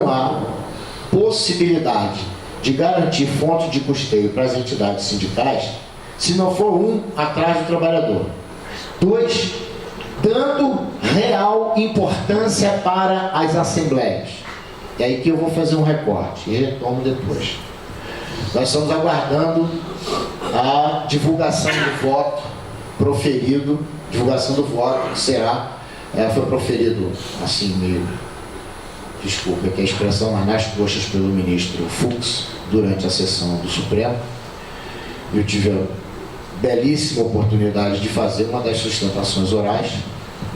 há possibilidade de garantir fonte de custeio para as entidades sindicais se não for um atrás do trabalhador. Dois, dando real importância para as assembleias. É aí que eu vou fazer um recorte e retorno depois. Nós estamos aguardando a divulgação do voto proferido, divulgação do voto que será, foi proferido assim meio, desculpa, que a expressão nas coxas pelo ministro Fux durante a sessão do Supremo. Eu tive a belíssima oportunidade de fazer uma das sustentações orais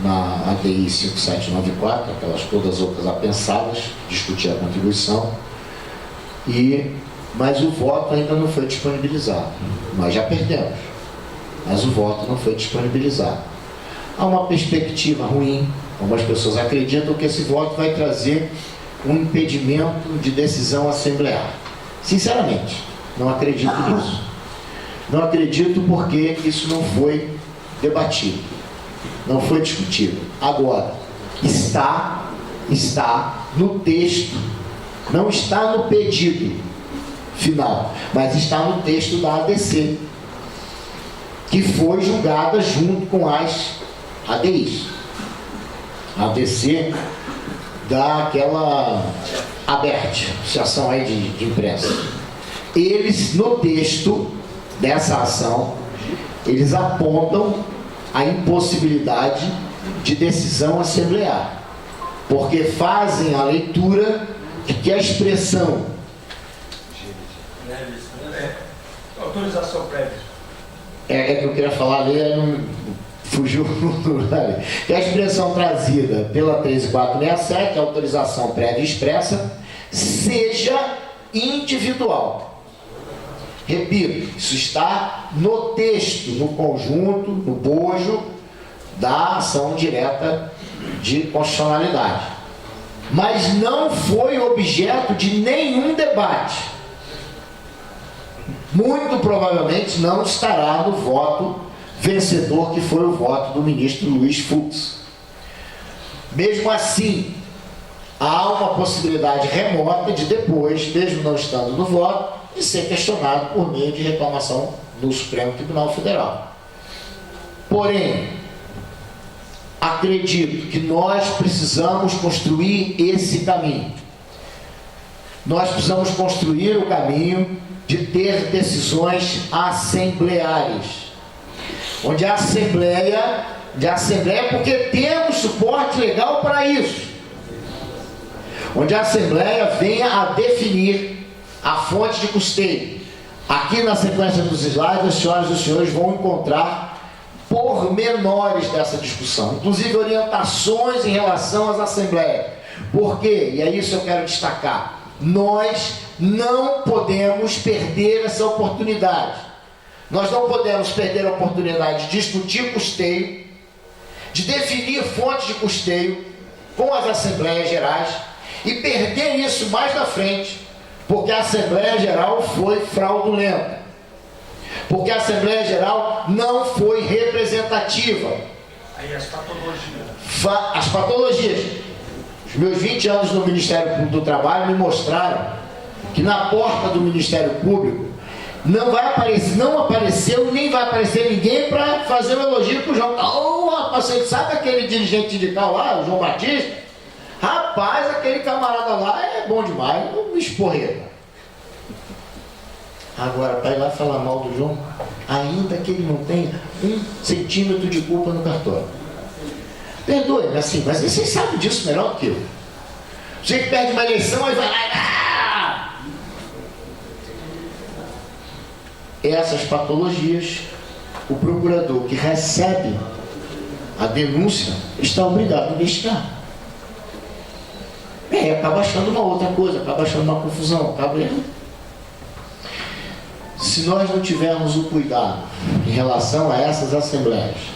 na ADI 5794, aquelas todas outras apensadas, discutir a contribuição, mas o voto ainda não foi disponibilizado. Nós já perdemos, mas o voto não foi disponibilizado. Há uma perspectiva ruim, algumas pessoas acreditam que esse voto vai trazer um impedimento de decisão assemblear. Sinceramente, não acredito nisso. Não acredito porque isso não foi debatido, não foi discutido. Agora, está no texto, não está no pedido final, mas está no texto da ADC, que foi julgada junto com as ADIs. A ADC dá aquela ABERT, Associação aí de Imprensa. Eles, no texto dessa ação, eles apontam a impossibilidade de decisão assemblear, porque fazem a leitura de que a expressão autorização prévia é que eu queria falar ali, não fugiu que a expressão trazida pela 13467, a autorização prévia expressa, seja individual. Repito, isso está no texto, no conjunto, no bojo da ação direta de constitucionalidade. Mas não foi objeto de nenhum debate. Muito provavelmente não estará no voto vencedor, que foi o voto do ministro Luiz Fux. Mesmo assim, há uma possibilidade remota de depois, mesmo não estando no voto, de ser questionado por meio de reclamação no Supremo Tribunal Federal. Porém, acredito que nós precisamos construir esse caminho. Nós precisamos construir o caminho de ter decisões assembleares, onde a Assembleia, porque temos suporte legal para isso, onde a Assembleia venha a definir a fonte de custeio. Aqui na sequência dos slides, as senhoras e os senhores vão encontrar pormenores dessa discussão, inclusive orientações em relação às assembleias. Por quê? E é isso que eu quero destacar. Nós não podemos perder essa oportunidade. Nós não podemos perder a oportunidade de discutir custeio, de definir fontes de custeio com as Assembleias Gerais e perder isso mais na frente, porque a Assembleia Geral foi fraudulenta, porque a Assembleia Geral não foi representativa. Aí as patologias. As patologias. Os meus 20 anos no Ministério Público do Trabalho me mostraram que na porta do Ministério Público não apareceu nem vai aparecer ninguém para fazer um elogio para o João. Oh, rapaz, você sabe aquele dirigente sindical lá, o João Batista? Rapaz, aquele camarada lá é bom demais, um esporreta. Agora, para ir lá falar mal do João, ainda que ele não tenha 1 centímetro de culpa no cartório. Perdoe-me, assim, mas vocês sabem disso melhor do que eu. Você que perde uma eleição, aí vai lá. Essas patologias, o procurador que recebe a denúncia está obrigado a investigar. Acaba achando uma outra coisa, acaba achando uma confusão, acaba errando. Se nós não tivermos o cuidado em relação a essas assembleias,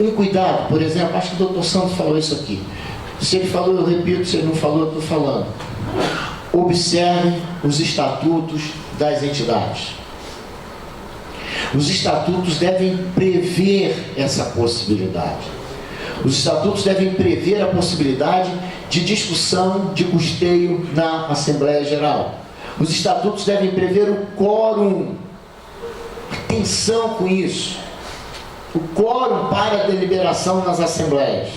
um cuidado, por exemplo, acho que o doutor Santos falou isso aqui. Se ele falou, eu repito, se ele não falou, eu estou falando. Observe os estatutos das entidades. Os estatutos devem prever essa possibilidade. Os estatutos devem prever a possibilidade de discussão de custeio na Assembleia Geral. Os estatutos devem prever o quórum. Atenção com isso. O quórum para a deliberação nas assembleias.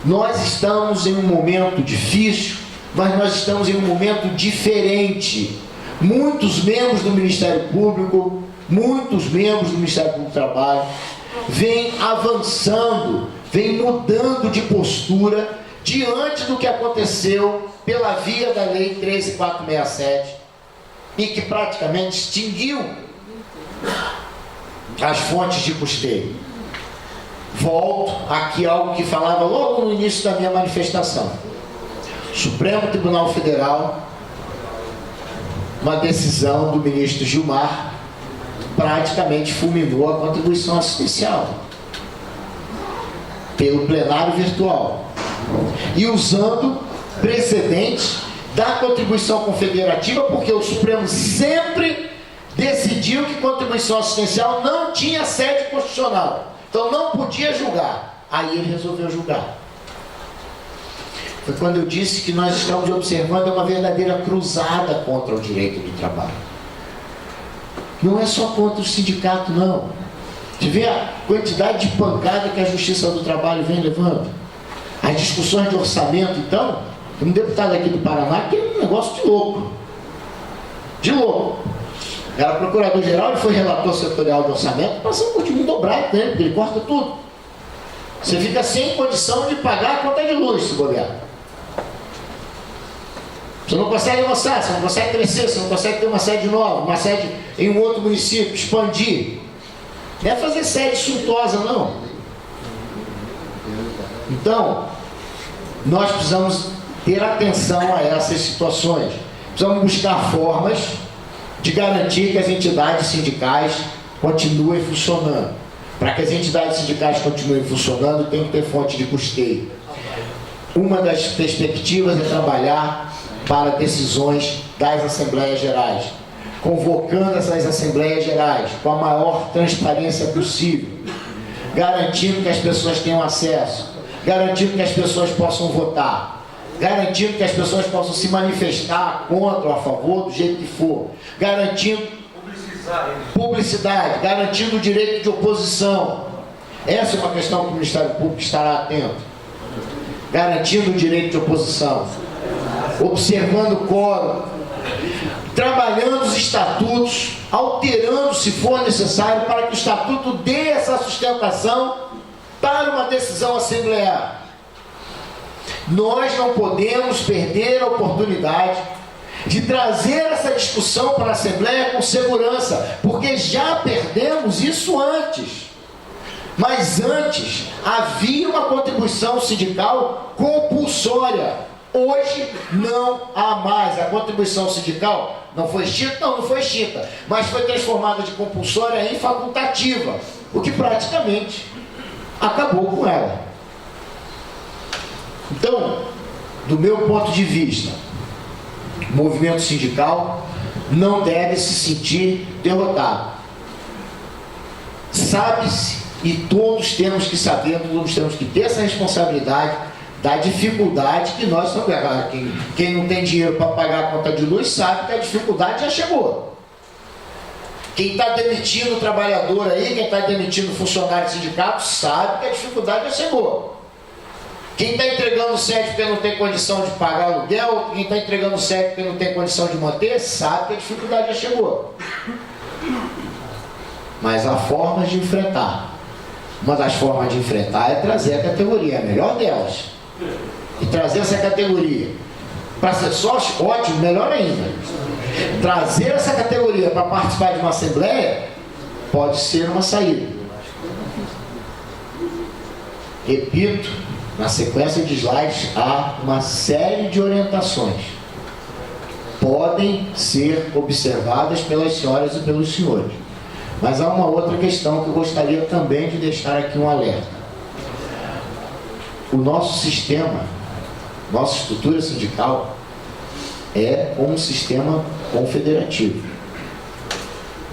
Nós estamos em um momento difícil, mas nós estamos em um momento diferente. Muitos membros do Ministério Público, muitos membros do Ministério Público do Trabalho, vêm avançando, vêm mudando de postura diante do que aconteceu pela via da Lei 13.467 e que praticamente extinguiu as fontes de custeio. Volto aqui a algo que falava logo no início da minha manifestação. Supremo Tribunal Federal, uma decisão do ministro Gilmar, praticamente fulminou a contribuição assistencial pelo plenário virtual e usando precedentes da contribuição confederativa, porque o Supremo sempre decidiu que contribuição assistencial não tinha sede constitucional, então não podia julgar. Aí ele resolveu julgar. Foi quando eu disse que nós estamos observando uma verdadeira cruzada contra o direito do trabalho. Não é só contra o sindicato, não. Você vê a quantidade de pancada que a Justiça do Trabalho vem levando. As discussões de orçamento, então, tem um deputado aqui do Paraná que é um negócio de louco. De louco. Era procurador-geral, ele foi relator setorial de orçamento, passando por time dobrado, né? Porque ele corta tudo. Você fica sem condição de pagar a conta de luz, se bobear. Você não consegue avançar, você não consegue crescer, você não consegue ter uma sede nova, uma sede em um outro município, expandir. Não é fazer sede suntuosa, não. Então, nós precisamos ter atenção a essas situações. Precisamos buscar formas de garantir que as entidades sindicais continuem funcionando. Para que as entidades sindicais continuem funcionando, tem que ter fonte de custeio. Uma das perspectivas é trabalhar para decisões das Assembleias Gerais, convocando essas Assembleias Gerais com a maior transparência possível, garantindo que as pessoas tenham acesso, garantindo que as pessoas possam votar, garantindo que as pessoas possam se manifestar contra ou a favor, do jeito que for, garantindo publicidade, garantindo o direito de oposição. Essa é uma questão que o Ministério Público estará atento. Garantindo o direito de oposição, observando o quórum, trabalhando os estatutos, alterando se for necessário para que o estatuto dê essa sustentação para uma decisão assemblear. Nós não podemos perder a oportunidade de trazer essa discussão para a Assembleia com segurança, porque já perdemos isso antes. Mas antes havia uma contribuição sindical compulsória. Hoje não há mais. A contribuição sindical não foi extinta? Não, não foi extinta, mas foi transformada de compulsória em facultativa, o que praticamente acabou com ela. Então, do meu ponto de vista, o movimento sindical não deve se sentir derrotado. Sabe-se, e todos temos que saber, todos temos que ter essa responsabilidade da dificuldade que nós estamos vendo. Quem não tem dinheiro para pagar a conta de luz sabe que a dificuldade já chegou. Quem está demitindo o trabalhador aí, quem está demitindo o funcionário do sindicato, sabe que a dificuldade já chegou. Quem está entregando sede porque não tem condição de pagar aluguel, quem está entregando sede porque não tem condição de manter, sabe que a dificuldade já chegou. Mas há formas de enfrentar. Uma das formas de enfrentar é trazer a categoria, a melhor delas. E trazer essa categoria para ser sócio, ótimo, melhor ainda. Trazer essa categoria para participar de uma assembleia pode ser uma saída. Repito, na sequência de slides há uma série de orientações. Podem ser observadas pelas senhoras e pelos senhores. Mas há uma outra questão que eu gostaria também de deixar aqui um alerta. O nosso sistema, nossa estrutura sindical é um sistema confederativo.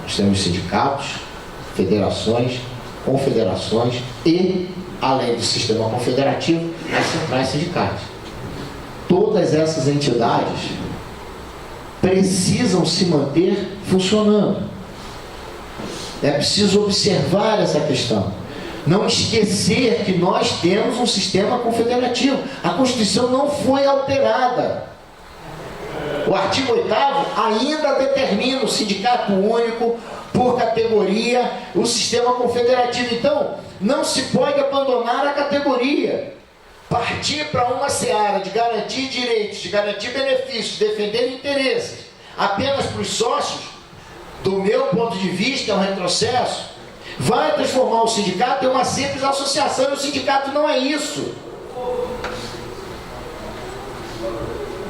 Nós temos sindicatos, federações, confederações e, além do sistema confederativo, as centrais sindicais. Todas essas entidades precisam se manter funcionando. É preciso observar essa questão. Não esquecer que nós temos um sistema confederativo. A Constituição não foi alterada. O artigo 8º ainda determina o sindicato único por categoria, o sistema confederativo. Então, não se pode abandonar a categoria. Partir para uma seara de garantir direitos, de garantir benefícios, defender interesses apenas para os sócios, do meu ponto de vista, é um retrocesso. Vai transformar o sindicato em uma simples associação, e o sindicato não é isso.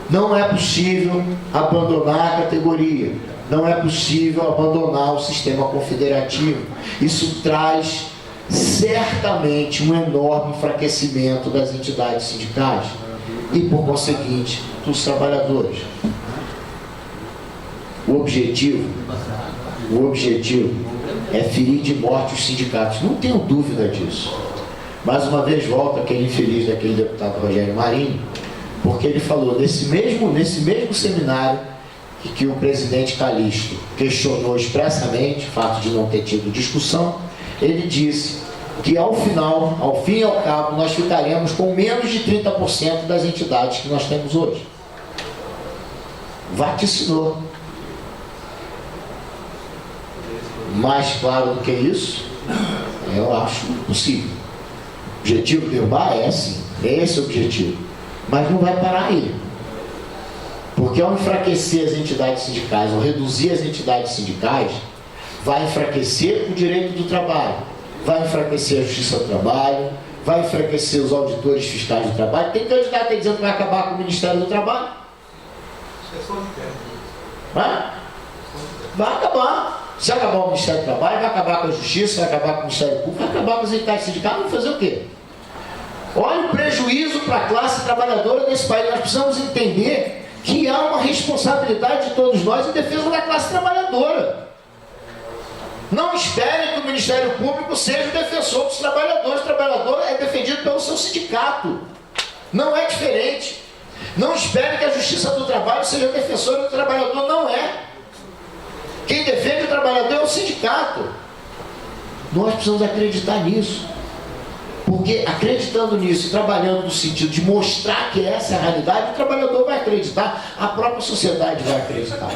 Não é possível abandonar a categoria, não é possível abandonar o sistema confederativo. Isso traz certamente um enorme enfraquecimento das entidades sindicais e, por conseguinte, dos trabalhadores. O objetivo é ferir de morte os sindicatos. Não tenho dúvida disso. Mais uma vez volta aquele infeliz daquele deputado Rogério Marinho, porque ele falou nesse mesmo seminário que o presidente Calixto questionou expressamente o fato de não ter tido discussão. Ele disse que ao fim e ao cabo, nós ficaremos com menos de 30% das entidades que nós temos hoje. Vaticinou. Mais claro do que isso, eu acho possível. O objetivo de derrubar é sim, é esse o objetivo. Mas não vai parar aí. Porque ao enfraquecer as entidades sindicais, ao reduzir as entidades sindicais, vai enfraquecer o direito do trabalho, vai enfraquecer a justiça do trabalho, vai enfraquecer os auditores fiscais do trabalho. Tem candidato aí dizendo que vai acabar com o Ministério do Trabalho. Vai acabar. Se acabar o Ministério do Trabalho, vai acabar com a Justiça, vai acabar com o Ministério Público, vai acabar com as entidades sindicais, vai fazer o quê? Olha o prejuízo para a classe trabalhadora desse país. Nós precisamos entender que há uma responsabilidade de todos nós em defesa da classe trabalhadora. Não esperem que o Ministério Público seja o defensor dos trabalhadores. O trabalhador é defendido pelo seu sindicato. Não é diferente. Não esperem que a Justiça do Trabalho seja defensora do trabalhador. Não é. Quem defende o trabalhador é o sindicato. Nós precisamos acreditar nisso. Porque acreditando nisso e trabalhando no sentido de mostrar que essa é a realidade, o trabalhador vai acreditar, a própria sociedade vai acreditar.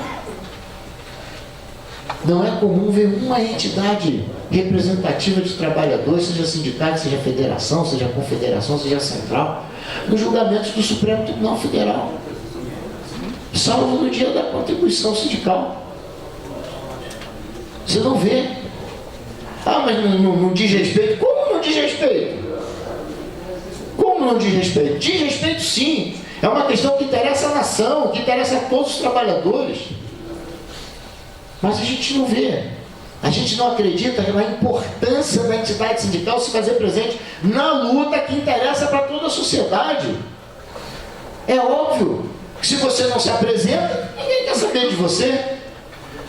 Não é comum ver uma entidade representativa de trabalhadores, seja sindicato, seja federação, seja confederação, seja central, nos julgamentos do Supremo Tribunal Federal. Salvo no dia da contribuição sindical. Você não vê. Ah, mas não diz respeito. Como não diz respeito? Como não diz respeito? Diz respeito sim. É uma questão que interessa a nação, que interessa a todos os trabalhadores. Mas a gente não vê. A gente não acredita na importância da entidade sindical se fazer presente na luta que interessa para toda a sociedade. É óbvio que se você não se apresenta, ninguém quer saber de você.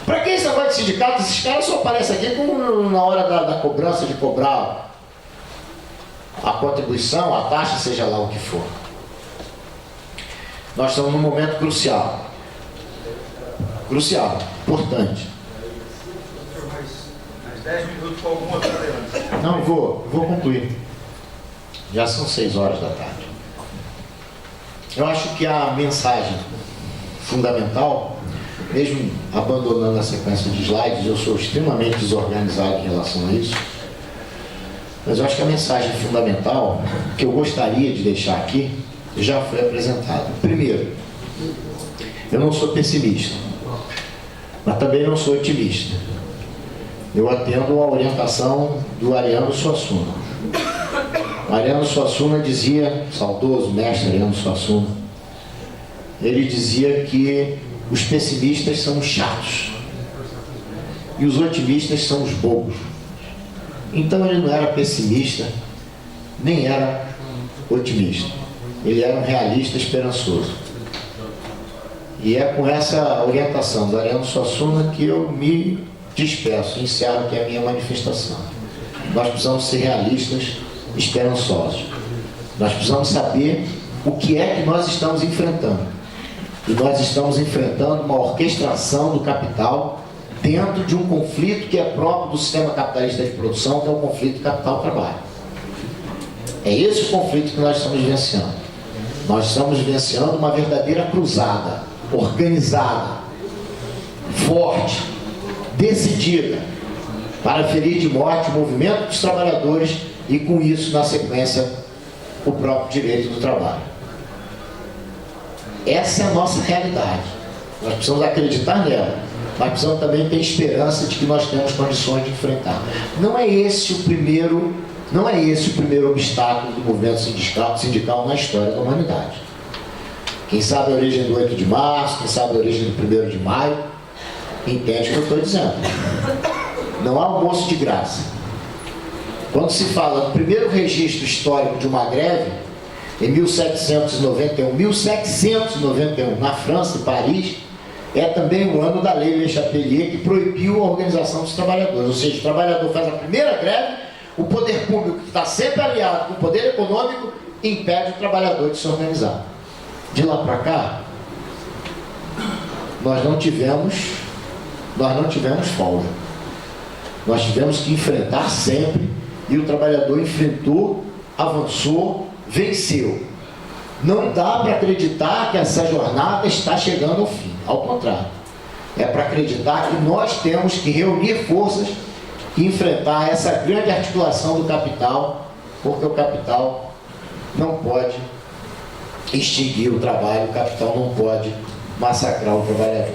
Para que esse negócio de sindicato? Esses caras só aparecem aqui na hora da cobrança, de cobrar a contribuição, a taxa, seja lá o que for. Nós estamos num momento crucial. Crucial, importante. Mais 10 minutos com alguma tolerância. Não, vou concluir. Já são 6 horas da tarde. Eu acho que a mensagem fundamental, mesmo abandonando a sequência de slides, eu sou extremamente desorganizado em relação a isso, mas eu acho que a mensagem fundamental que eu gostaria de deixar aqui já foi apresentada. Primeiro, eu não sou pessimista, mas também não sou otimista. Eu atendo a orientação do Ariano Suassuna. O Ariano Suassuna dizia, saudoso mestre Ariano Suassuna, ele dizia que os pessimistas são os chatos e os otimistas são os bobos. Então ele não era pessimista, nem era otimista. Ele era um realista esperançoso. E é com essa orientação do Ariano Suassuna que eu me despeço, encerro aqui a minha manifestação. Nós precisamos ser realistas, esperançosos. Nós precisamos saber o que é que nós estamos enfrentando. E nós estamos enfrentando uma orquestração do capital dentro de um conflito que é próprio do sistema capitalista de produção, que é o conflito capital-trabalho. É esse o conflito que nós estamos vivenciando. Nós estamos vivenciando uma verdadeira cruzada, organizada, forte, decidida, para ferir de morte o movimento dos trabalhadores e, com isso, na sequência, o próprio direito do trabalho. Essa é a nossa realidade. Nós precisamos acreditar nela, mas precisamos também ter esperança de que nós temos condições de enfrentar. Não é esse o primeiro obstáculo do movimento sindical na história da humanidade. Quem sabe a origem do 8 de março, quem sabe a origem do 1º de maio, entende o que eu estou dizendo. Não há almoço de graça. Quando se fala do primeiro registro histórico de uma greve, em 1791, na França, em Paris, é também o ano da Lei Le Chapelier, que proibiu a organização dos trabalhadores. Ou seja, o trabalhador faz a primeira greve, o poder público, que está sempre aliado com o poder econômico, impede o trabalhador de se organizar. De lá para cá, nós não tivemos folga. Nós tivemos que enfrentar sempre, e o trabalhador enfrentou, avançou, venceu. Não dá para acreditar que essa jornada está chegando ao fim. Ao contrário, é para acreditar que nós temos que reunir forças e enfrentar essa grande articulação do capital, porque o capital não pode extinguir o trabalho, o capital não pode massacrar o trabalhador.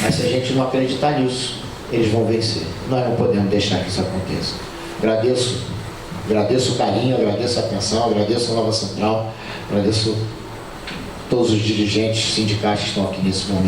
Mas se a gente não acreditar nisso, eles vão vencer. Nós não podemos deixar que isso aconteça. Agradeço o carinho, agradeço a atenção, agradeço a Nova Central, agradeço todos os dirigentes sindicais que estão aqui nesse momento.